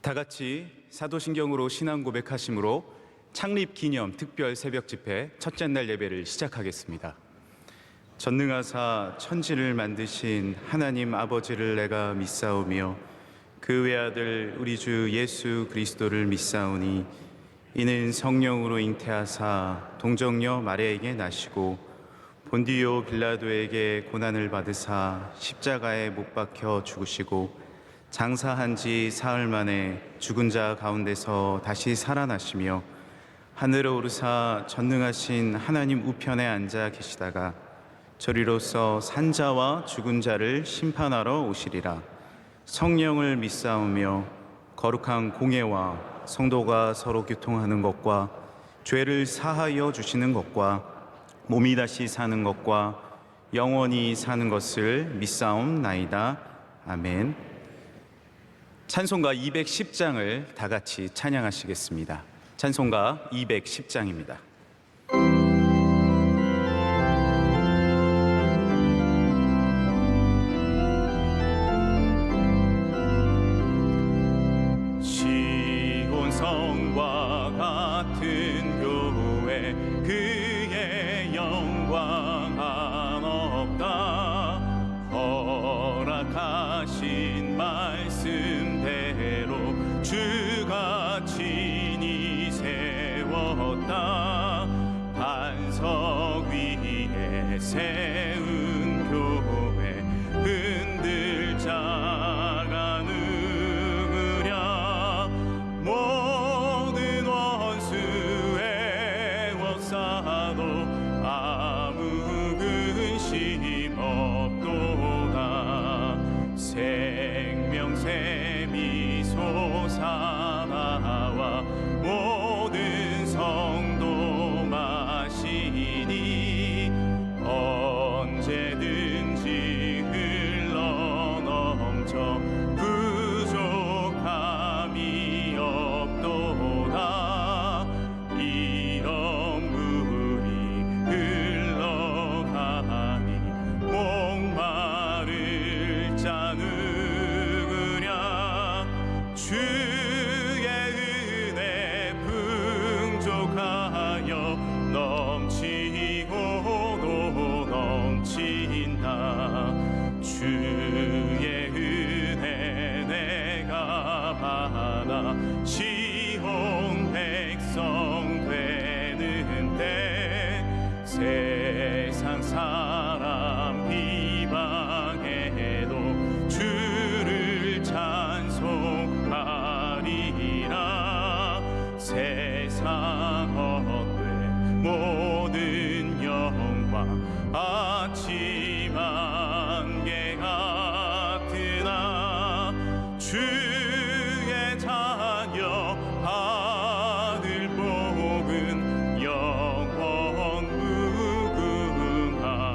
다 같이 사도신경으로 신앙 고백하심으로 창립 기념 특별 새벽 집회 첫째 날 예배를 시작하겠습니다. 전능하사 천지를 만드신 하나님 아버지를 내가 믿사오며 그 외아들 우리 주 예수 그리스도를 믿사오니 이는 성령으로 잉태하사 동정녀 마리아에게 나시고 본디오 빌라도에게 고난을 받으사 십자가에 못 박혀 죽으시고 장사한 지 사흘 만에 죽은 자 가운데서 다시 살아나시며 하늘에 오르사 전능하신 하나님 우편에 앉아 계시다가 저리로서 산자와 죽은 자를 심판하러 오시리라. 성령을 믿사오며 거룩한 공예와 성도가 서로 교통하는 것과 죄를 사하여 주시는 것과 몸이 다시 사는 것과 영원히 사는 것을 믿사옵나이다. 아멘. 찬송가 210장을 다 같이 찬양하시겠습니다. 찬송가 210장입니다. 시온성과 같은 교회 그의 영광 한없다. 허락하신 말씀대로 주가 친히 세웠다. 반석 위에 세운 교회 흔들 자가 누구랴. 모든 원수의 역사도 아무 근심 없도다. 생명샘이 솟아나와 모든 성도 마시니 언제든지 흘러넘쳐 부족함이 없도다. 이런 물이 흘러가니 목마를 자 누구랴. 주의 은혜 풍족하여 넘치고도 넘친다. 주의 은혜 내가 받아 시온 백성 되는 때 세상 사람 비방해도 주를 찬송하리라. 세상 헛된 모든 영광 아침 안개 같으나 주의 자녀 하늘 복은 영원 무궁하도다.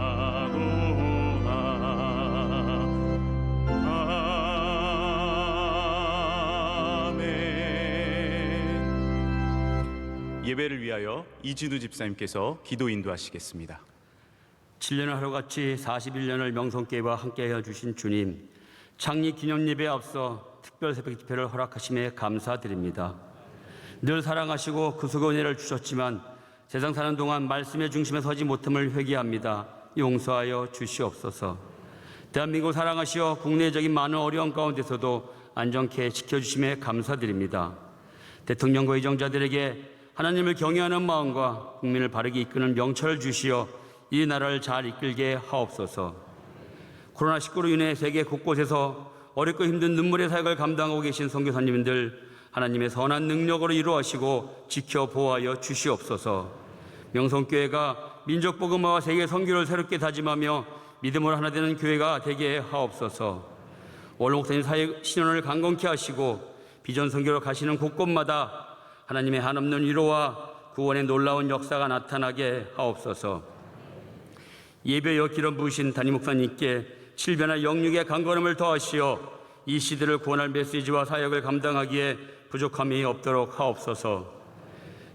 아멘. 예배를 위하여 이진우 집사님께서 기도 인도하시겠습니다. 7년을 하루같이 41년을 명성교회와 함께하여 주신 주님, 창립 기념 예배에 앞서 특별 새벽 집회를 허락하심에 감사드립니다. 늘 사랑하시고 구속의 은혜를 주셨지만 세상 사는 동안 말씀의 중심에 서지 못함을 회개합니다. 용서하여 주시옵소서. 대한민국을 사랑하시어 국내적인 많은 어려움 가운데서도 안정케 지켜주심에 감사드립니다. 대통령과 의정자들에게 하나님을 경외하는 마음과 국민을 바르게 이끄는 명철을 주시어 이 나라를 잘 이끌게 하옵소서. 코로나19로 인해 세계 곳곳에서 어렵고 힘든 눈물의 사역을 감당하고 계신 선교사님들 하나님의 선한 능력으로 이루어하시고 지켜 보호하여 주시옵소서. 명성교회가 민족 복음화와 세계 선교를 새롭게 다짐하며 믿음으로 하나 되는 교회가 되게 하옵소서. 원로 목사님 사역 신원을 강건케 하시고 비전 선교로 가시는 곳곳마다 하나님의 한없는 위로와 구원의 놀라운 역사가 나타나게 하옵소서. 예배여 기름 부으신 담임 목사님께 7배나 영육의 강건함을 더하시어 이 시대를 구원할 메시지와 사역을 감당하기에 부족함이 없도록 하옵소서.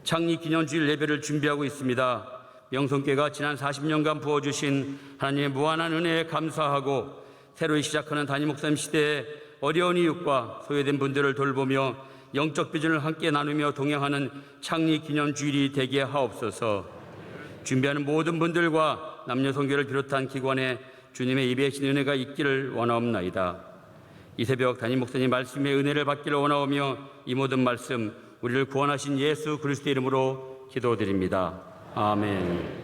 창립 기념주일 예배를 준비하고 있습니다. 명성교회가 지난 40년간 부어주신 하나님의 무한한 은혜에 감사하고 새로 시작하는 담임 목사님 시대에 어려운 이웃과 소외된 분들을 돌보며 영적 비전을 함께 나누며 동행하는 창립 기념 주일이 되게 하옵소서. 준비하는 모든 분들과 남녀 성교를 비롯한 기관에 주님의 예배하신 은혜가 있기를 원하옵나이다. 이 새벽 담임 목사님 말씀의 은혜를 받기를 원하오며 이 모든 말씀 우리를 구원하신 예수 그리스도의 이름으로 기도드립니다. 아멘.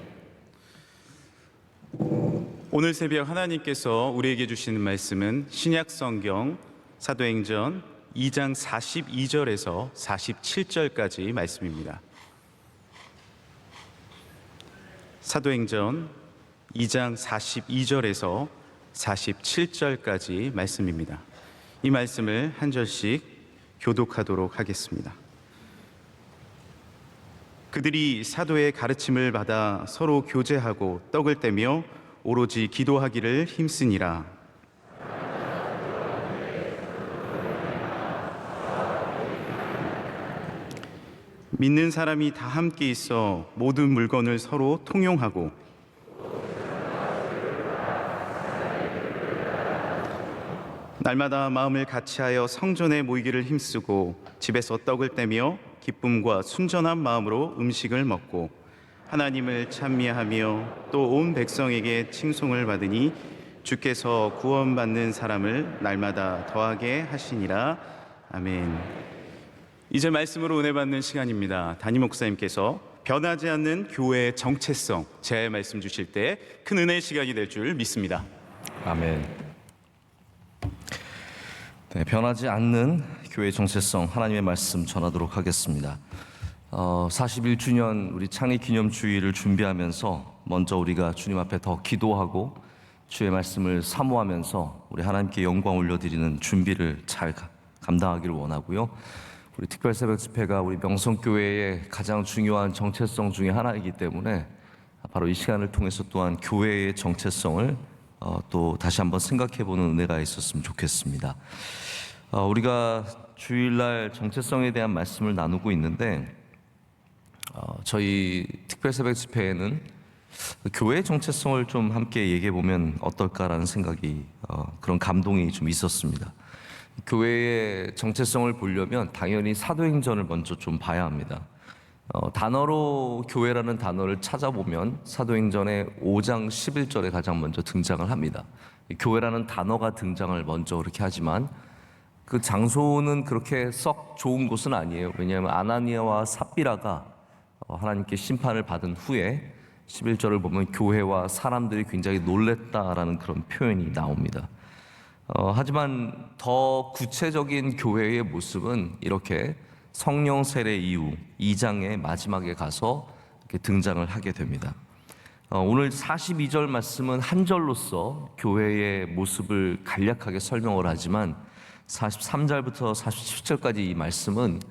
오늘 새벽 하나님께서 우리에게 주시는 말씀은 신약 성경 사도행전 2장 42절에서 47절까지 말씀입니다. 사도행전 2장 42절에서 47절까지 말씀입니다. 이 말씀을 한 절씩 교독하도록 하겠습니다. 그들이 사도의 가르침을 받아 서로 교제하고 떡을 떼며 오로지 기도하기를 힘쓰니라. 믿는 사람이 다 함께 있어 모든 물건을 서로 통용하고 날마다 마음을 같이하여 성전에 모이기를 힘쓰고 집에서 떡을 떼며 기쁨과 순전한 마음으로 음식을 먹고 하나님을 찬미하며 또 온 백성에게 칭송을 받으니 주께서 구원받는 사람을 날마다 더하게 하시니라. 아멘. 이제 말씀으로 은혜 받는 시간입니다. 담임 목사님께서 변하지 않는 교회의 정체성 제 말씀 주실 때 큰 은혜의 시간이 될 줄 믿습니다. 아멘. 네, 변하지 않는 교회의 정체성 하나님의 말씀 전하도록 하겠습니다. 41주년 우리 창립 기념 주일을 준비하면서 먼저 우리가 주님 앞에 더 기도하고 주의 말씀을 사모하면서 우리 하나님께 영광 올려드리는 준비를 잘 감당하기를 원하고요. 우리 특별 새벽 집회가 우리 명성교회의 가장 중요한 정체성 중에 하나이기 때문에 바로 이 시간을 통해서 또한 교회의 정체성을 또 다시 한번 생각해보는 은혜가 있었으면 좋겠습니다. 우리가 주일날 정체성에 대한 말씀을 나누고 있는데 저희 특별 새벽 집회에는 교회의 정체성을 좀 함께 얘기해 보면 어떨까라는 생각이 그런 감동이 좀 있었습니다. 교회의 정체성을 보려면 당연히 사도행전을 먼저 좀 봐야 합니다. 단어로 교회라는 단어를 찾아보면 사도행전의 5장 11절에 가장 먼저 등장을 합니다. 교회라는 단어가 등장을 먼저 그렇게 하지만 그 장소는 그렇게 썩 좋은 곳은 아니에요. 왜냐하면 아나니아와 삽비라가 하나님께 심판을 받은 후에 11절을 보면 교회와 사람들이 굉장히 놀랬다라는 그런 표현이 나옵니다. 하지만 더 구체적인 교회의 모습은 이렇게 성령 세례 이후 2장의 마지막에 가서 이렇게 등장을 하게 됩니다. 오늘 42절 말씀은 한 절로서 교회의 모습을 간략하게 설명을 하지만 43절부터 47절까지 이 말씀은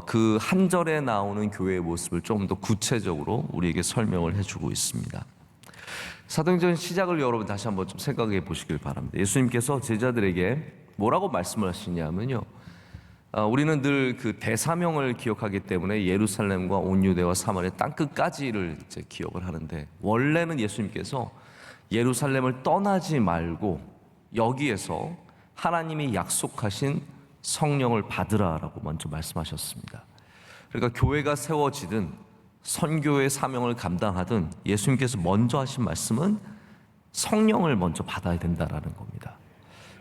그 한 절에 나오는 교회의 모습을 좀 더 구체적으로 우리에게 설명을 해주고 있습니다. 사도행전 시작을 여러분 다시 한번 좀 생각해 보시길 바랍니다. 예수님께서 제자들에게 뭐라고 말씀을 하시냐면요, 우리는 늘 그 대사명을 기억하기 때문에 예루살렘과 온 유대와 사마리아 땅 끝까지를 이제 기억을 하는데, 원래는 예수님께서 예루살렘을 떠나지 말고 여기에서 하나님이 약속하신 성령을 받으라라고 먼저 말씀하셨습니다. 그러니까 교회가 세워지든 선교의 사명을 감당하든 예수님께서 먼저 하신 말씀은 성령을 먼저 받아야 된다라는 겁니다.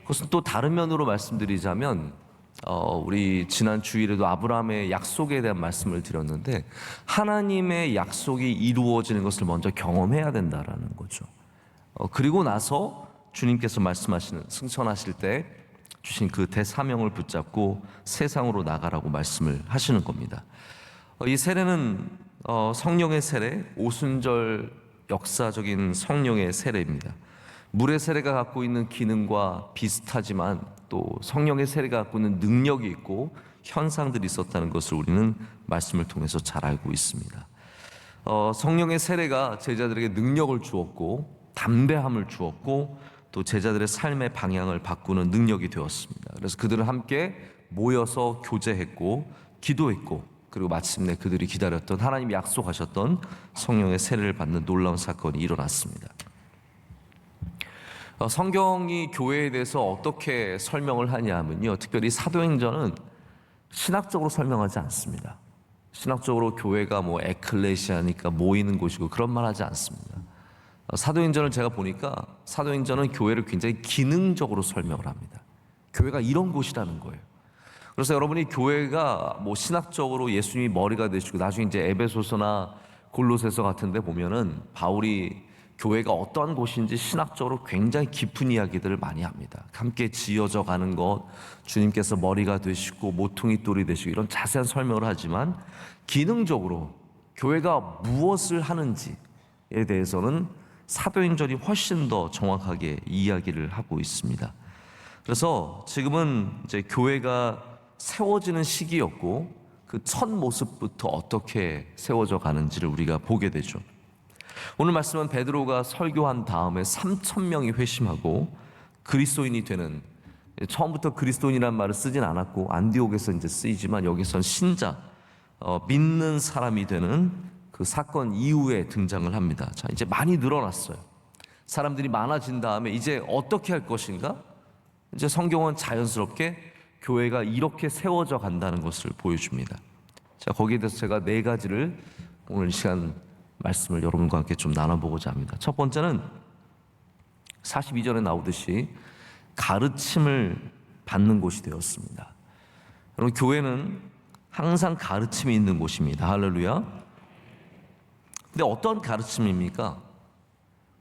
그것은 또 다른 면으로 말씀드리자면 우리 지난 주일에도 아브라함의 약속에 대한 말씀을 드렸는데, 하나님의 약속이 이루어지는 것을 먼저 경험해야 된다라는 거죠. 그리고 나서 주님께서 말씀하시는, 승천하실 때 주신 그 대사명을 붙잡고 세상으로 나가라고 말씀을 하시는 겁니다. 이 세례는 성령의 세례, 오순절 역사적인 성령의 세례입니다. 물의 세례가 갖고 있는 기능과 비슷하지만 또 성령의 세례가 갖고 있는 능력이 있고 현상들이 있었다는 것을 우리는 말씀을 통해서 잘 알고 있습니다. 성령의 세례가 제자들에게 능력을 주었고 담대함을 주었고 또 제자들의 삶의 방향을 바꾸는 능력이 되었습니다. 그래서 그들은 함께 모여서 교제했고 기도했고, 그리고 마침내 그들이 기다렸던, 하나님이 약속하셨던 성령의 세례를 받는 놀라운 사건이 일어났습니다. 성경이 교회에 대해서 어떻게 설명을 하냐면요, 특별히 사도행전은 신학적으로 설명하지 않습니다. 신학적으로 교회가 뭐 에클레시아니까 모이는 곳이고 그런 말 하지 않습니다. 사도행전을 제가 보니까 사도행전은 교회를 굉장히 기능적으로 설명을 합니다. 교회가 이런 곳이라는 거예요. 그래서 여러분이 교회가 뭐 신학적으로 예수님이 머리가 되시고 나중에 이제 에베소서나 골로새서 같은 데 보면은 바울이 교회가 어떠한 곳인지 신학적으로 굉장히 깊은 이야기들을 많이 합니다. 함께 지어져 가는 것, 주님께서 머리가 되시고 모퉁이 돌이 되시고 이런 자세한 설명을 하지만 기능적으로 교회가 무엇을 하는지에 대해서는 사도행전이 훨씬 더 정확하게 이야기를 하고 있습니다. 그래서 지금은 이제 교회가 세워지는 시기였고 그 첫 모습부터 어떻게 세워져 가는지를 우리가 보게 되죠. 오늘 말씀은 베드로가 설교한 다음에 3,000명이 회심하고 그리스도인이 되는, 처음부터 그리스도인이라는 말을 쓰진 않았고 안디옥에서 이제 쓰이지만 여기선 신자, 믿는 사람이 되는 그 사건 이후에 등장을 합니다. 자, 이제 많이 늘어났어요. 사람들이 많아진 다음에 이제 어떻게 할 것인가? 이제 성경은 자연스럽게 교회가 이렇게 세워져 간다는 것을 보여줍니다. 자, 거기에 대해서 제가 4가지를 오늘 이 시간 말씀을 여러분과 함께 좀 나눠보고자 합니다. 첫 번째는 42절에 나오듯이 가르침을 받는 곳이 되었습니다. 여러분, 교회는 항상 가르침이 있는 곳입니다. 할렐루야. 근데 어떤 가르침입니까?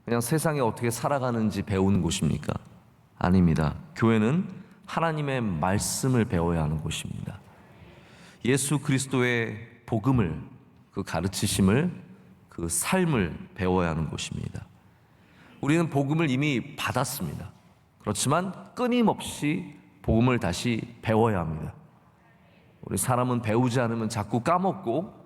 그냥 세상에 어떻게 살아가는지 배우는 곳입니까? 아닙니다. 교회는 하나님의 말씀을 배워야 하는 곳입니다. 예수 그리스도의 복음을, 그 가르치심을, 그 삶을 배워야 하는 곳입니다. 우리는 복음을 이미 받았습니다. 그렇지만 끊임없이 복음을 다시 배워야 합니다. 우리 사람은 배우지 않으면 자꾸 까먹고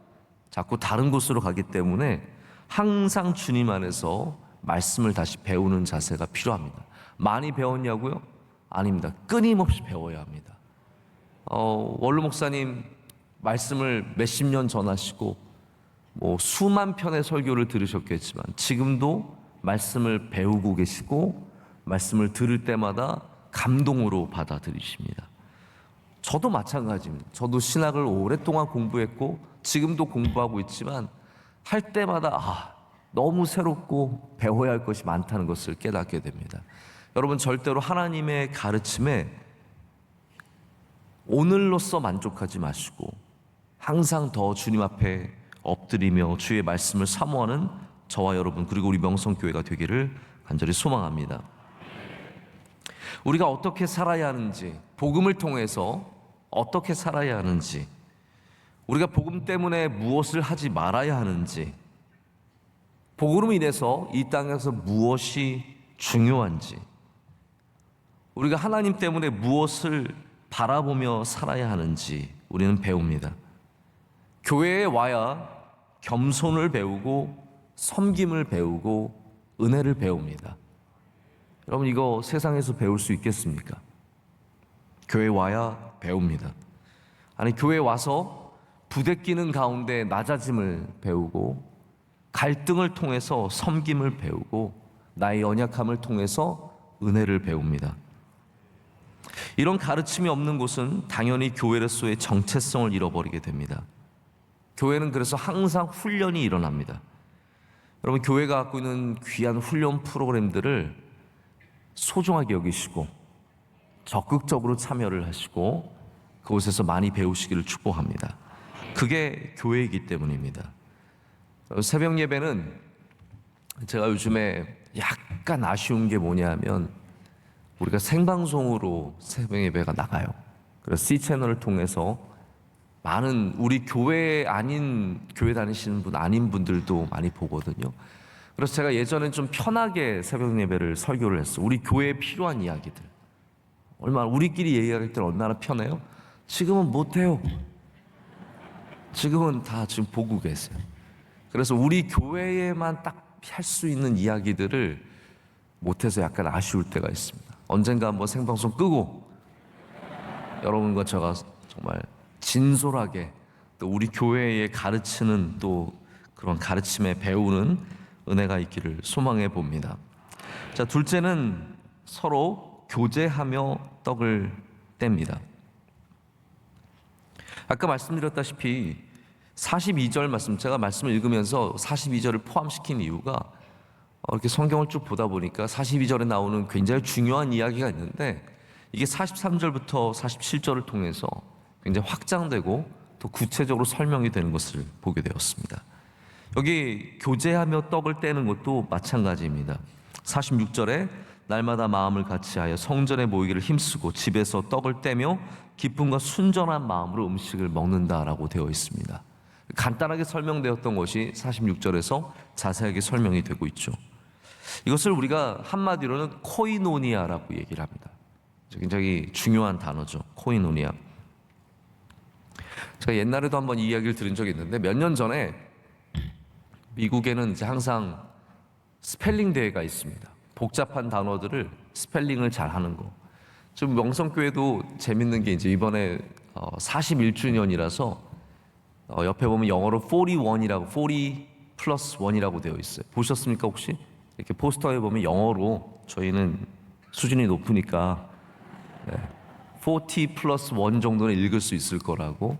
자꾸 다른 곳으로 가기 때문에 항상 주님 안에서 말씀을 다시 배우는 자세가 필요합니다. 많이 배웠냐고요? 아닙니다. 끊임없이 배워야 합니다. 원로 목사님 말씀을 몇십 년 전하시고 뭐 수만 편의 설교를 들으셨겠지만 지금도 말씀을 배우고 계시고 말씀을 들을 때마다 감동으로 받아들이십니다. 저도 마찬가지입니다. 저도 신학을 오랫동안 공부했고 지금도 공부하고 있지만 할 때마다 너무 새롭고 배워야 할 것이 많다는 것을 깨닫게 됩니다. 여러분, 절대로 하나님의 가르침에 오늘로써 만족하지 마시고 항상 더 주님 앞에 엎드리며 주의 말씀을 사모하는 저와 여러분, 그리고 우리 명성교회가 되기를 간절히 소망합니다. 우리가 어떻게 살아야 하는지, 복음을 통해서 어떻게 살아야 하는지, 우리가 복음 때문에 무엇을 하지 말아야 하는지, 복음으로 인해서 이 땅에서 무엇이 중요한지, 우리가 하나님 때문에 무엇을 바라보며 살아야 하는지 우리는 배웁니다. 교회에 와야 겸손을 배우고 섬김을 배우고 은혜를 배웁니다. 여러분, 이거 세상에서 배울 수 있겠습니까? 교회에 와야 배웁니다. 아니, 교회에 와서 부대끼는 가운데 낮아짐을 배우고 갈등을 통해서 섬김을 배우고 나의 연약함을 통해서 은혜를 배웁니다. 이런 가르침이 없는 곳은 당연히 교회로서의 정체성을 잃어버리게 됩니다. 교회는 그래서 항상 훈련이 일어납니다. 여러분, 교회가 갖고 있는 귀한 훈련 프로그램들을 소중하게 여기시고 적극적으로 참여를 하시고 그곳에서 많이 배우시기를 축복합니다. 그게 교회이기 때문입니다. 새벽 예배는 제가 요즘에 약간 아쉬운 게 뭐냐면 우리가 생방송으로 새벽 예배가 나가요. 그래서 C채널을 통해서 많은 우리 교회 아닌, 교회 다니시는 분 아닌 분들도 많이 보거든요. 그래서 제가 예전엔 좀 편하게 새벽 예배를 설교를 했어요. 우리 교회에 필요한 이야기들, 얼마나 우리끼리 얘기할 때는 얼마나 편해요? 지금은 못해요. 지금은 다 지금 보고 계세요. 그래서 우리 교회에만 딱 할 수 있는 이야기들을 못해서 약간 아쉬울 때가 있습니다. 언젠가 한번 생방송 끄고 여러분과 제가 정말 진솔하게 또 우리 교회에 가르치는 또 그런 가르침에 배우는 은혜가 있기를 소망해 봅니다. 자, 둘째는 서로 교제하며 떡을 뗍니다. 아까 말씀드렸다시피 42절 말씀, 제가 말씀을 읽으면서 42절을 포함시킨 이유가 이렇게 성경을 쭉 보다 보니까 42절에 나오는 굉장히 중요한 이야기가 있는데 이게 43절부터 47절을 통해서 굉장히 확장되고 또 구체적으로 설명이 되는 것을 보게 되었습니다. 여기 교제하며 떡을 떼는 것도 마찬가지입니다. 46절에 날마다 마음을 같이하여 성전에 모이기를 힘쓰고 집에서 떡을 떼며 기쁨과 순전한 마음으로 음식을 먹는다라고 되어 있습니다. 간단하게 설명되었던 것이 46절에서 자세하게 설명이 되고 있죠. 이것을 우리가 한마디로는 코이노니아라고 얘기를 합니다. 굉장히 중요한 단어죠. 코이노니아. 제가 옛날에도 한번 이 이야기를 들은 적이 있는데 몇 년 전에 미국에는 이제 항상 스펠링 대회가 있습니다. 복잡한 단어들을 스펠링을 잘 하는 거. 지금 명성교회도 재밌는 게 이제 이번에 41주년이라서 옆에 보면 영어로 41이라고 40 플러스 1이라고 되어 있어요. 보셨습니까 혹시? 이렇게 포스터에 보면 영어로 저희는 수준이 높으니까 40 플러스 1 정도는 읽을 수 있을 거라고.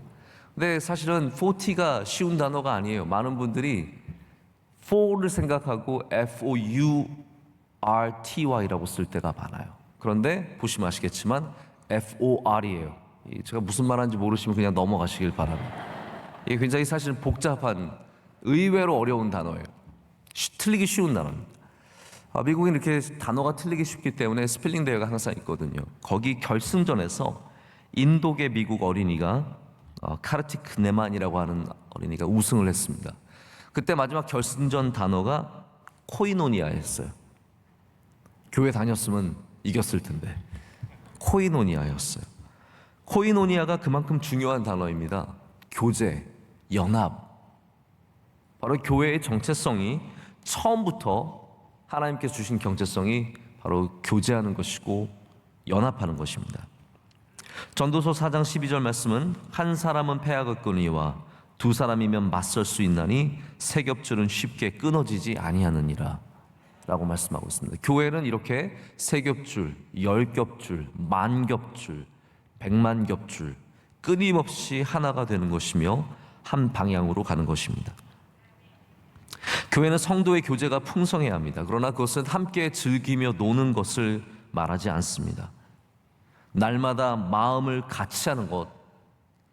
근데 사실은 40가 쉬운 단어가 아니에요. 많은 분들이 4를 생각하고 FOURTY라고 쓸 때가 많아요. 그런데 보시면 아시겠지만 FOR이에요. 제가 무슨 말하는지 모르시면 그냥 넘어가시길 바랍니다. 이게 굉장히 사실 복잡한, 의외로 어려운 단어예요. 틀리기 쉬운 단어입니다. 미국은 이렇게 단어가 틀리기 쉽기 때문에 스펠링 대회가 항상 있거든요. 거기 결승전에서 인도계 미국 어린이가 카르티크 네만이라고 하는 어린이가 우승을 했습니다. 그때 마지막 결승전 단어가 코이노니아였어요. 교회 다녔으면 이겼을 텐데 코이노니아였어요. 코이노니아가 그만큼 중요한 단어입니다. 교제, 연합. 바로 교회의 정체성이 처음부터 하나님께서 주신 정체성이 바로 교제하는 것이고 연합하는 것입니다. 전도서 4장 12절 말씀은 한 사람은 패하겠거니와 두 사람이면 맞설 수 있나니 세 겹줄은 쉽게 끊어지지 아니하느니라 라고 말씀하고 있습니다. 교회는 이렇게 세 겹줄, 10겹줄, 만 겹줄, 100만 겹줄 끊임없이 하나가 되는 것이며 한 방향으로 가는 것입니다. 교회는 성도의 교제가 풍성해야 합니다. 그러나 그것은 함께 즐기며 노는 것을 말하지 않습니다. 날마다 마음을 같이 하는 것,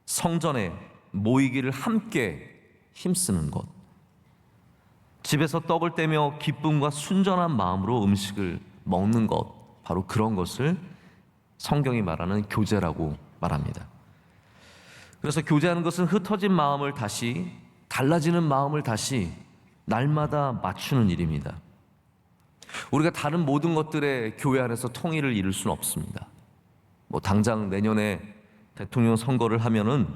성전에 모이기를 함께 힘쓰는 것, 집에서 떡을 떼며 기쁨과 순전한 마음으로 음식을 먹는 것, 바로 그런 것을 성경이 말하는 교제라고 말합니다. 그래서 교제하는 것은 흩어진 마음을 다시, 달라지는 마음을 다시 날마다 맞추는 일입니다. 우리가 다른 모든 것들에 교회 안에서 통일을 이룰 수는 없습니다. 당장 내년에 대통령 선거를 하면은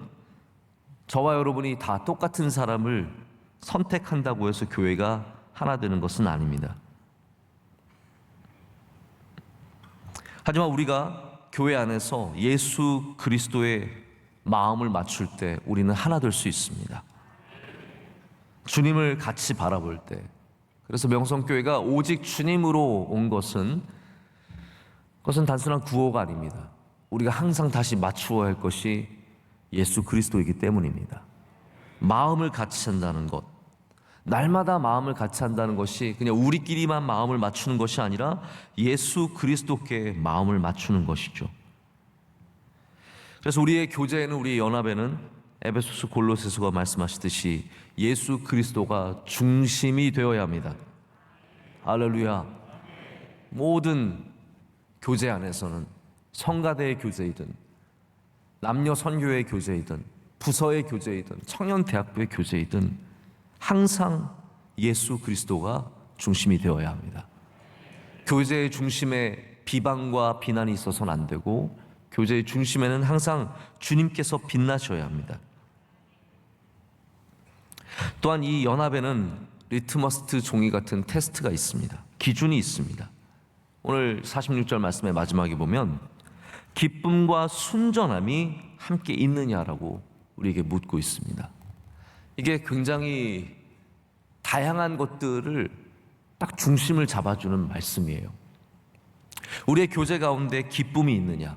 저와 여러분이 다 똑같은 사람을 선택한다고 해서 교회가 하나 되는 것은 아닙니다. 하지만 우리가 교회 안에서 예수 그리스도의 마음을 맞출 때 우리는 하나 될 수 있습니다. 주님을 같이 바라볼 때. 그래서 명성교회가 오직 주님으로 온 것은 단순한 구호가 아닙니다. 우리가 항상 다시 맞추어야 할 것이 예수 그리스도이기 때문입니다. 마음을 같이 한다는 것, 날마다 마음을 같이 한다는 것이 그냥 우리끼리만 마음을 맞추는 것이 아니라 예수 그리스도께 마음을 맞추는 것이죠. 그래서 우리의 교제에는, 우리의 연합에는 에베소서 골로새서가 말씀하시듯이 예수 그리스도가 중심이 되어야 합니다. 할렐루야. 모든 교제 안에서는 성가대의 교제이든 남녀 선교의 교제이든 부서의 교제이든 청년대학부의 교제이든 항상 예수 그리스도가 중심이 되어야 합니다. 교제의 중심에 비방과 비난이 있어서는 안 되고 교제의 중심에는 항상 주님께서 빛나셔야 합니다. 또한 이 연합에는 리트머스 종이 같은 테스트가 있습니다. 기준이 있습니다. 오늘 46절 말씀의 마지막에 보면 기쁨과 순전함이 함께 있느냐라고 우리에게 묻고 있습니다. 이게 굉장히 다양한 것들을 딱 중심을 잡아주는 말씀이에요. 우리의 교제 가운데 기쁨이 있느냐?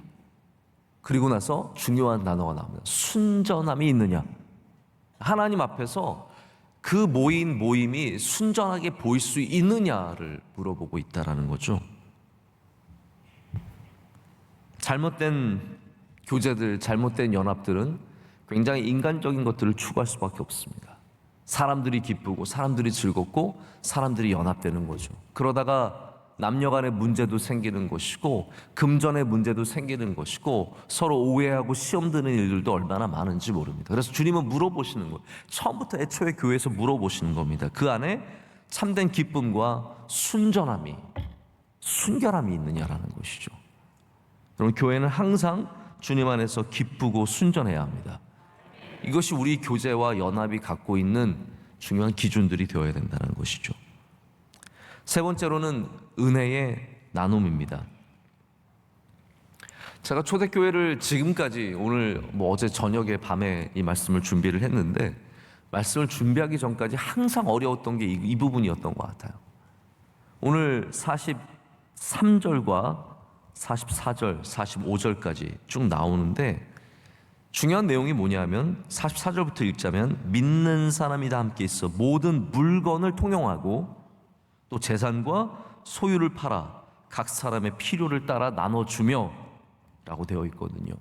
그리고 나서 중요한 단어가 나옵니다. 순전함이 있느냐? 하나님 앞에서 그 모임이 순전하게 보일 수 있느냐를 물어보고 있다라는 거죠. 잘못된 교제들, 잘못된 연합들은 굉장히 인간적인 것들을 추구할 수밖에 없습니다. 사람들이 기쁘고 사람들이 즐겁고 사람들이 연합되는 거죠. 그러다가 남녀 간의 문제도 생기는 것이고 금전의 문제도 생기는 것이고 서로 오해하고 시험 드는 일들도 얼마나 많은지 모릅니다. 그래서 주님은 물어보시는 거예요. 처음부터 애초에 교회에서 물어보시는 겁니다. 그 안에 참된 기쁨과 순결함이 있느냐라는 것이죠. 여러분, 교회는 항상 주님 안에서 기쁘고 순전해야 합니다. 이것이 우리 교제와 연합이 갖고 있는 중요한 기준들이 되어야 된다는 것이죠. 세 번째로는 은혜의 나눔입니다. 제가 초대교회를 지금까지 오늘 어제 저녁에 밤에 이 말씀을 준비를 했는데 말씀을 준비하기 전까지 항상 어려웠던 게 이 부분이었던 것 같아요. 오늘 43절과 44절, 45절까지 쭉 나오는데 중요한 내용이 뭐냐면 44절부터 읽자면 믿는 사람이 다 함께 있어 모든 물건을 통용하고 또 재산과 소유를 팔아 각 사람의 필요를 따라 나눠주며 라고 되어 있거든요.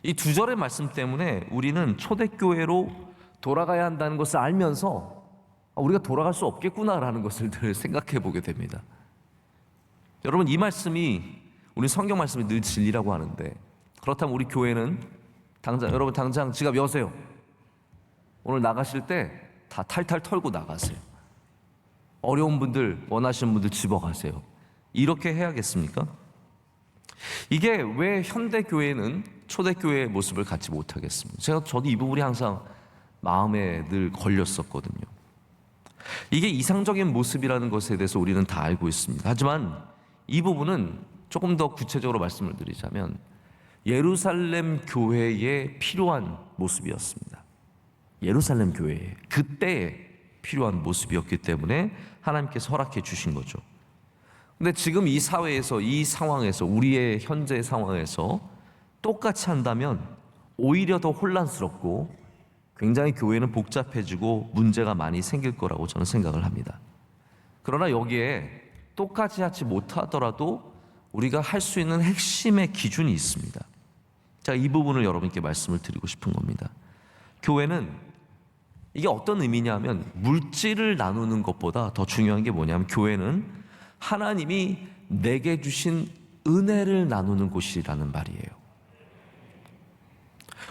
이 두 절의 말씀 때문에 우리는 초대교회로 돌아가야 한다는 것을 알면서 우리가 돌아갈 수 없겠구나라는 것을 늘 생각해 보게 됩니다. 여러분, 이 말씀이 우리 성경 말씀이 늘 진리라고 하는데 그렇다면 우리 교회는 여러분 당장 지갑 여세요. 오늘 나가실 때 다 탈탈 털고 나가세요. 어려운 분들, 원하시는 분들 집어가세요. 이렇게 해야겠습니까? 이게 왜 현대교회는 초대교회의 모습을 갖지 못하겠습니까? 저도 이 부분이 항상 마음에 늘 걸렸었거든요. 이게 이상적인 모습이라는 것에 대해서 우리는 다 알고 있습니다. 하지만 이 부분은 조금 더 구체적으로 말씀을 드리자면 예루살렘 교회에 필요한 모습이었습니다. 예루살렘 교회에 그때에 필요한 모습이었기 때문에 하나님께서 허락해 주신 거죠. 근데 지금 이 사회에서, 이 상황에서, 우리의 현재 상황에서 똑같이 한다면 오히려 더 혼란스럽고 굉장히 교회는 복잡해지고 문제가 많이 생길 거라고 저는 생각을 합니다. 그러나 여기에 똑같이 하지 못하더라도 우리가 할 수 있는 핵심의 기준이 있습니다. 제가 이 부분을 여러분께 말씀을 드리고 싶은 겁니다. 교회는 이게 어떤 의미냐면 물질을 나누는 것보다 더 중요한 게 뭐냐면 교회는 하나님이 내게 주신 은혜를 나누는 곳이라는 말이에요.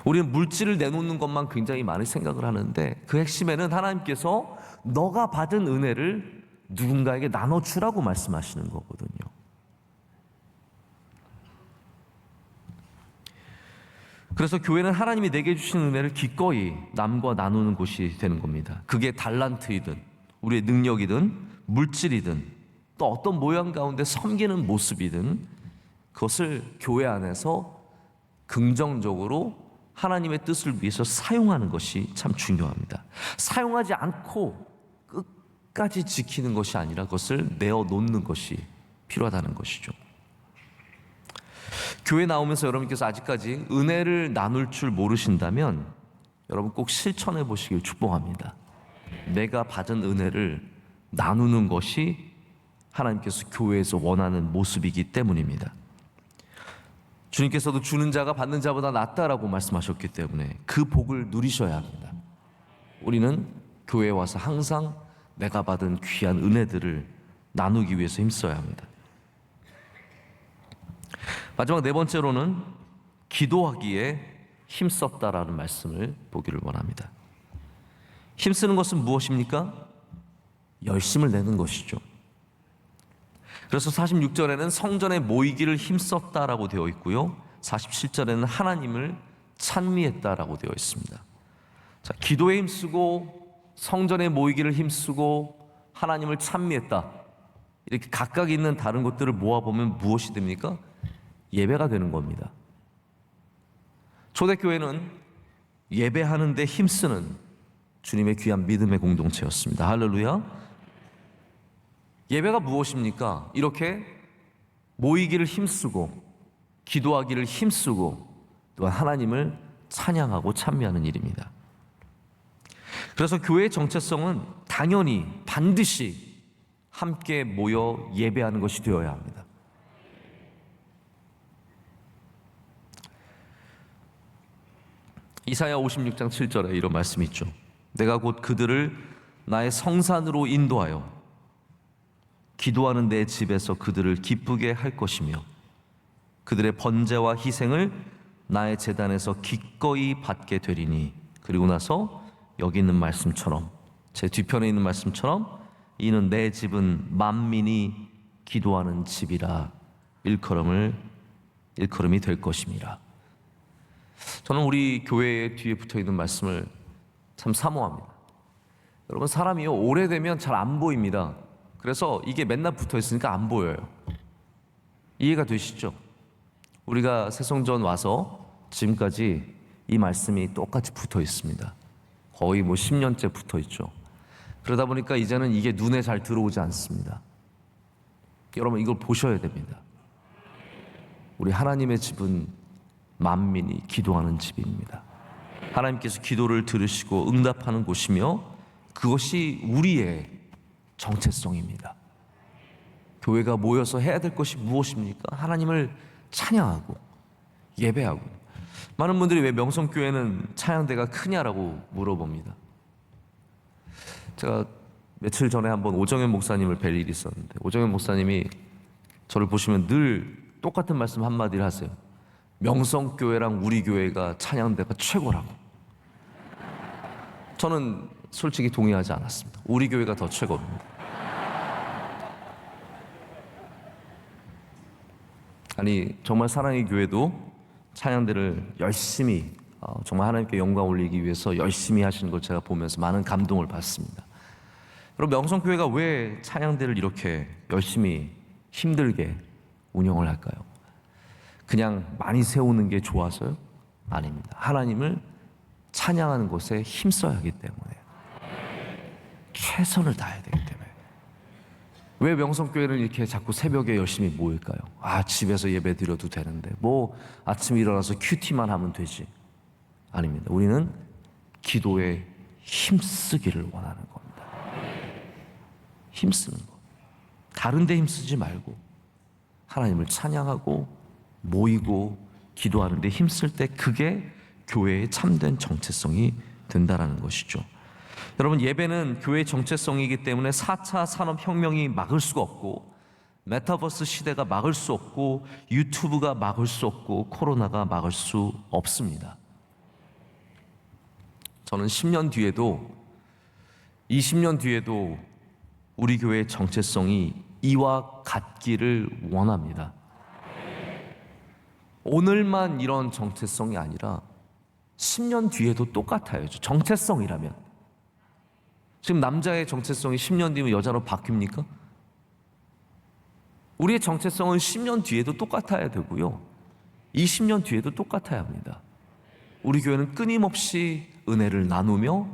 우리는 물질을 내놓는 것만 굉장히 많이 생각을 하는데 그 핵심에는 하나님께서 너가 받은 은혜를 누군가에게 나눠주라고 말씀하시는 거거든요. 그래서 교회는 하나님이 내게 주신 은혜를 기꺼이 남과 나누는 곳이 되는 겁니다. 그게 달란트이든 우리의 능력이든 물질이든 또 어떤 모양 가운데 섬기는 모습이든 그것을 교회 안에서 긍정적으로 하나님의 뜻을 위해서 사용하는 것이 참 중요합니다. 사용하지 않고 끝까지 지키는 것이 아니라 그것을 내어놓는 것이 필요하다는 것이죠. 교회 나오면서 여러분께서 아직까지 은혜를 나눌 줄 모르신다면 여러분 꼭 실천해 보시길 축복합니다. 내가 받은 은혜를 나누는 것이 하나님께서 교회에서 원하는 모습이기 때문입니다. 주님께서도 주는 자가 받는 자보다 낫다라고 말씀하셨기 때문에 그 복을 누리셔야 합니다. 우리는 교회에 와서 항상 내가 받은 귀한 은혜들을 나누기 위해서 힘써야 합니다. 마지막 네 번째로는 기도하기에 힘썼다라는 말씀을 보기를 원합니다. 힘쓰는 것은 무엇입니까? 열심을 내는 것이죠. 그래서 46절에는 성전에 모이기를 힘썼다라고 되어 있고요. 47절에는 하나님을 찬미했다라고 되어 있습니다. 자, 기도에 힘쓰고 성전에 모이기를 힘쓰고 하나님을 찬미했다. 이렇게 각각 있는 다른 것들을 모아보면 무엇이 됩니까? 예배가 되는 겁니다. 초대교회는 예배하는 데 힘쓰는 주님의 귀한 믿음의 공동체였습니다. 할렐루야. 예배가 무엇입니까? 이렇게 모이기를 힘쓰고 기도하기를 힘쓰고 또한 하나님을 찬양하고 찬미하는 일입니다. 그래서 교회의 정체성은 당연히 반드시 함께 모여 예배하는 것이 되어야 합니다. 이사야 56장 7절에 이런 말씀이 있죠. 내가 곧 그들을 나의 성산으로 인도하여 기도하는 내 집에서 그들을 기쁘게 할 것이며 그들의 번제와 희생을 나의 제단에서 기꺼이 받게 되리니. 그리고 나서 여기 있는 말씀처럼, 제 뒤편에 있는 말씀처럼, 이는 내 집은 만민이 기도하는 집이라 일컬음이 될 것임이라. 저는 우리 교회의 뒤에 붙어 있는 말씀을 참 사모합니다. 여러분, 사람이요 오래되면 잘 안 보입니다. 그래서 이게 맨날 붙어 있으니까 안 보여요. 이해가 되시죠? 우리가 새송전 와서 지금까지 이 말씀이 똑같이 붙어 있습니다. 거의 10년째 붙어 있죠. 그러다 보니까 이제는 이게 눈에 잘 들어오지 않습니다. 여러분, 이걸 보셔야 됩니다. 우리 하나님의 집은 만민이 기도하는 집입니다. 하나님께서 기도를 들으시고 응답하는 곳이며 그것이 우리의 정체성입니다. 교회가 모여서 해야 될 것이 무엇입니까? 하나님을 찬양하고 예배하고. 많은 분들이 왜 명성교회는 찬양대가 크냐라고 물어봅니다. 제가 며칠 전에 한번 오정현 목사님을 뵐 일이 있었는데, 오정현 목사님이 저를 보시면 늘 똑같은 말씀 한마디를 하세요. 명성교회랑 우리 교회가 찬양대가 최고라고. 저는 솔직히 동의하지 않았습니다. 우리 교회가 더 최고입니다. 아니, 정말 사랑의 교회도 찬양대를 열심히 정말 하나님께 영광 올리기 위해서 열심히 하시는 걸 제가 보면서 많은 감동을 받습니다. 여러분, 명성교회가 왜 찬양대를 이렇게 열심히 힘들게 운영을 할까요? 그냥 많이 세우는 게 좋아서요? 아닙니다. 하나님을 찬양하는 것에 힘써야 하기 때문에, 최선을 다해야 되기 때문에. 왜 명성교회는 이렇게 자꾸 새벽에 열심히 모일까요? 집에서 예배 드려도 되는데 뭐 아침에 일어나서 큐티만 하면 되지. 아닙니다. 우리는 기도에 힘쓰기를 원하는 겁니다. 힘쓰는 것. 다른 데 힘쓰지 말고 하나님을 찬양하고 모이고 기도하는 데 힘쓸 때 그게 교회의 참된 정체성이 된다는 것이죠. 여러분, 예배는 교회의 정체성이기 때문에 4차 산업혁명이 막을 수가 없고, 메타버스 시대가 막을 수 없고, 유튜브가 막을 수 없고, 코로나가 막을 수 없습니다. 저는 10년 뒤에도 20년 뒤에도 우리 교회의 정체성이 이와 같기를 원합니다. 오늘만 이런 정체성이 아니라 10년 뒤에도 똑같아요. 정체성이라면. 지금 남자의 정체성이 10년 뒤면 여자로 바뀝니까? 우리의 정체성은 10년 뒤에도 똑같아야 되고요, 20년 뒤에도 똑같아야 합니다. 우리 교회는 끊임없이 은혜를 나누며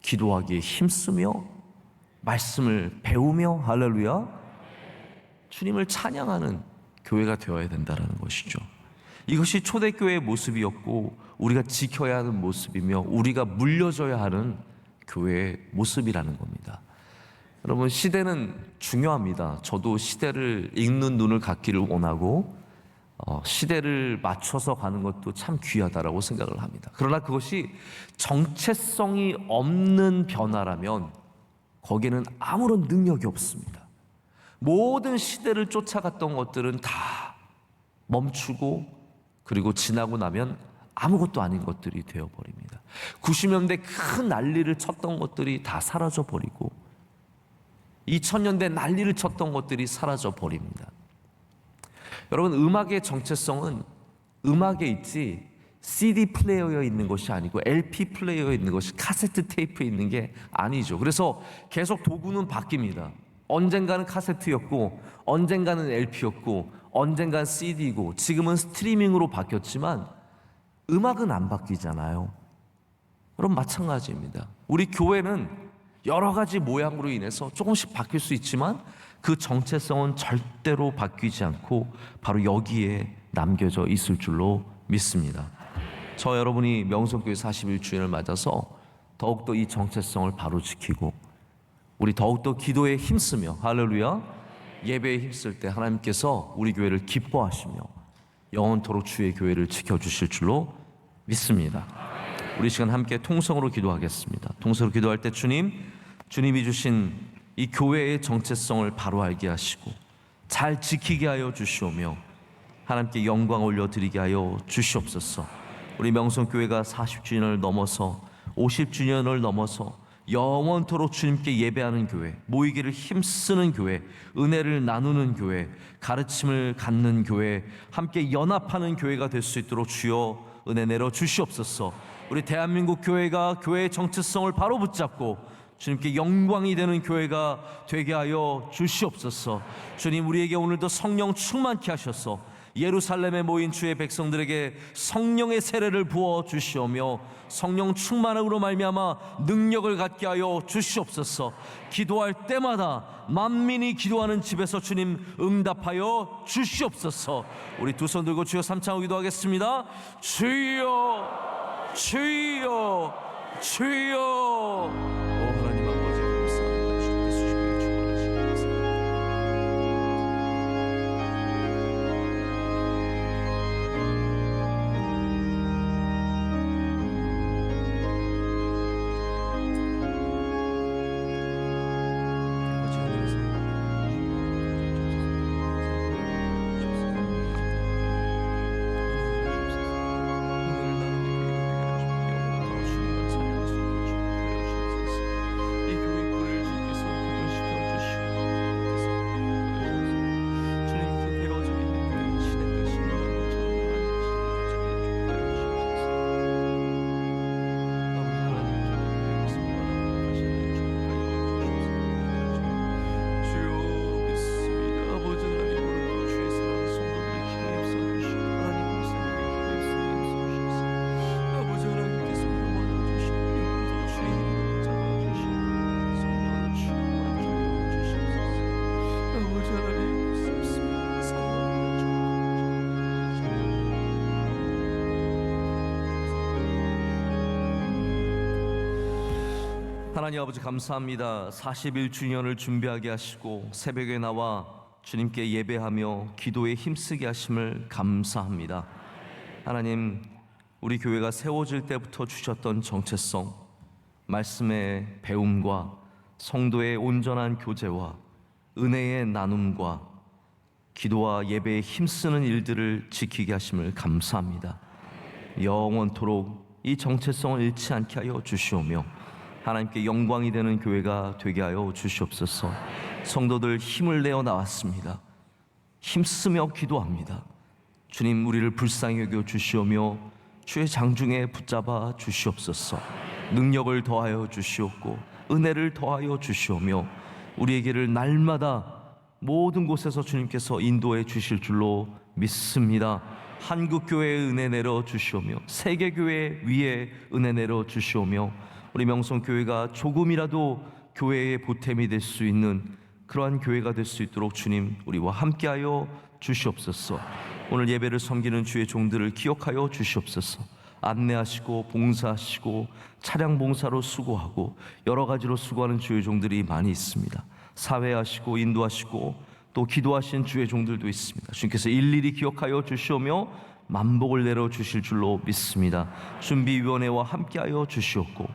기도하기에 힘쓰며 말씀을 배우며, 할렐루야, 주님을 찬양하는 교회가 되어야 된다는 것이죠. 이것이 초대교회의 모습이었고 우리가 지켜야 하는 모습이며 우리가 물려줘야 하는 교회의 모습이라는 겁니다. 여러분, 시대는 중요합니다. 저도 시대를 읽는 눈을 갖기를 원하고 시대를 맞춰서 가는 것도 참 귀하다라고 생각을 합니다. 그러나 그것이 정체성이 없는 변화라면 거기에는 아무런 능력이 없습니다. 모든 시대를 쫓아갔던 것들은 다 멈추고 그리고 지나고 나면 아무것도 아닌 것들이 되어버립니다. 90년대 큰 난리를 쳤던 것들이 다 사라져버리고 2000년대 난리를 쳤던 것들이 사라져버립니다. 여러분, 음악의 정체성은 음악에 있지 CD 플레이어에 있는 것이 아니고 LP 플레이어에 있는 것이 카세트 테이프에 있는 게 아니죠. 그래서 계속 도구는 바뀝니다. 언젠가는 카세트였고 언젠가는 LP였고 언젠가는 CD이고 지금은 스트리밍으로 바뀌었지만 음악은 안 바뀌잖아요. 여러분, 마찬가지입니다. 우리 교회는 여러 가지 모양으로 인해서 조금씩 바뀔 수 있지만 그 정체성은 절대로 바뀌지 않고 바로 여기에 남겨져 있을 줄로 믿습니다. 저 여러분이 명성교회 41주년을 맞아서 더욱더 이 정체성을 바로 지키고 우리 더욱더 기도에 힘쓰며 할렐루야 예배에 힘쓸 때 하나님께서 우리 교회를 기뻐하시며 영원토록 주의 교회를 지켜주실 줄로 믿습니다. 우리 시간 함께 통성으로 기도하겠습니다. 통성으로 기도할 때 주님이 주신 이 교회의 정체성을 바로 알게 하시고 잘 지키게 하여 주시오며 하나님께 영광 올려드리게 하여 주시옵소서. 우리 명성교회가 40주년을 넘어서 50주년을 넘어서 영원토록 주님께 예배하는 교회, 모이기를 힘쓰는 교회, 은혜를 나누는 교회, 가르침을 갖는 교회, 함께 연합하는 교회가 될 수 있도록 주여 은혜 내려 주시옵소서. 우리 대한민국 교회가 교회의 정체성을 바로 붙잡고 주님께 영광이 되는 교회가 되게 하여 주시옵소서. 주님, 우리에게 오늘도 성령 충만케 하셔서 예루살렘에 모인 주의 백성들에게 성령의 세례를 부어 주시오며 성령 충만함으로 말미암아 능력을 갖게 하여 주시옵소서. 기도할 때마다 만민이 기도하는 집에서 주님 응답하여 주시옵소서. 우리 두 손 들고 주여 삼창하고 기도하겠습니다. 주여 주여 주여. 오 하나님 아버지 감사합니다. 주님께 수십배를 축원하시옵소서. 하나님 아버지 감사합니다. 41주년을 준비하게 하시고 새벽에 나와 주님께 예배하며 기도에 힘쓰게 하심을 감사합니다. 하나님, 우리 교회가 세워질 때부터 주셨던 정체성, 말씀의 배움과 성도의 온전한 교제와 은혜의 나눔과 기도와 예배에 힘쓰는 일들을 지키게 하심을 감사합니다. 영원토록 이 정체성을 잃지 않게 하여 주시오며 하나님께 영광이 되는 교회가 되게 하여 주시옵소서. 성도들 힘을 내어 나왔습니다. 힘쓰며 기도합니다. 주님, 우리를 불쌍히 여겨 주시오며 주의 장중에 붙잡아 주시옵소서. 능력을 더하여 주시옵고 은혜를 더하여 주시오며 우리에게를 날마다 모든 곳에서 주님께서 인도해 주실 줄로 믿습니다. 한국교회에 은혜 내려 주시오며 세계교회 위에 은혜 내려 주시오며 우리 명성교회가 조금이라도 교회의 보탬이 될 수 있는 그러한 교회가 될 수 있도록 주님 우리와 함께하여 주시옵소서. 오늘 예배를 섬기는 주의 종들을 기억하여 주시옵소서. 안내하시고 봉사하시고 차량 봉사로 수고하고 여러 가지로 수고하는 주의 종들이 많이 있습니다. 사회하시고 인도하시고 또 기도하신 주의 종들도 있습니다. 주님께서 일일이 기억하여 주시오며 만복을 내려 주실 줄로 믿습니다. 준비위원회와 함께하여 주시옵고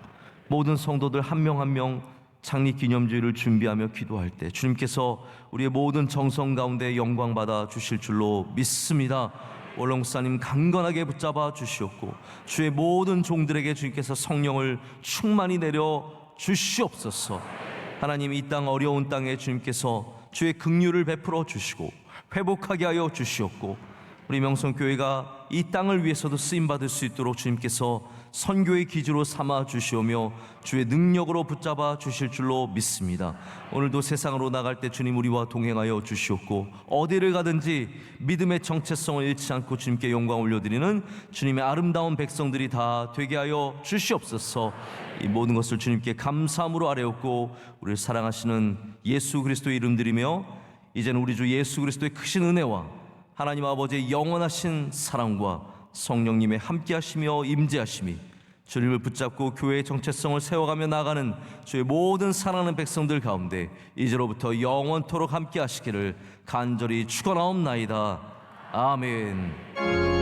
모든 성도들 한 명 한 명 창립기념주일을 준비하며 기도할 때 주님께서 우리의 모든 정성 가운데 영광 받아 주실 줄로 믿습니다. 월롱사님 강건하게 붙잡아 주시옵고 주의 모든 종들에게 주님께서 성령을 충만히 내려 주시옵소서. 하나님, 이 땅 어려운 땅에 주님께서 주의 긍휼을 베풀어 주시고 회복하게 하여 주시옵고 우리 명성교회가 이 땅을 위해서도 쓰임받을 수 있도록 주님께서 선교의 기지로 삼아 주시오며 주의 능력으로 붙잡아 주실 줄로 믿습니다. 오늘도 세상으로 나갈 때 주님 우리와 동행하여 주시옵고 어디를 가든지 믿음의 정체성을 잃지 않고 주님께 영광 올려드리는 주님의 아름다운 백성들이 다 되게 하여 주시옵소서. 이 모든 것을 주님께 감사함으로 아뢰옵고 우리를 사랑하시는 예수 그리스도의 이름 드리며 이제는 우리 주 예수 그리스도의 크신 은혜와 하나님 아버지의 영원하신 사랑과 성령님의 함께하시며 임재하심이 주님을 붙잡고 교회의 정체성을 세워가며 나가는 주의 모든 사랑하는 백성들 가운데 이제로부터 영원토록 함께하시기를 간절히 축원하옵나이다. 아멘.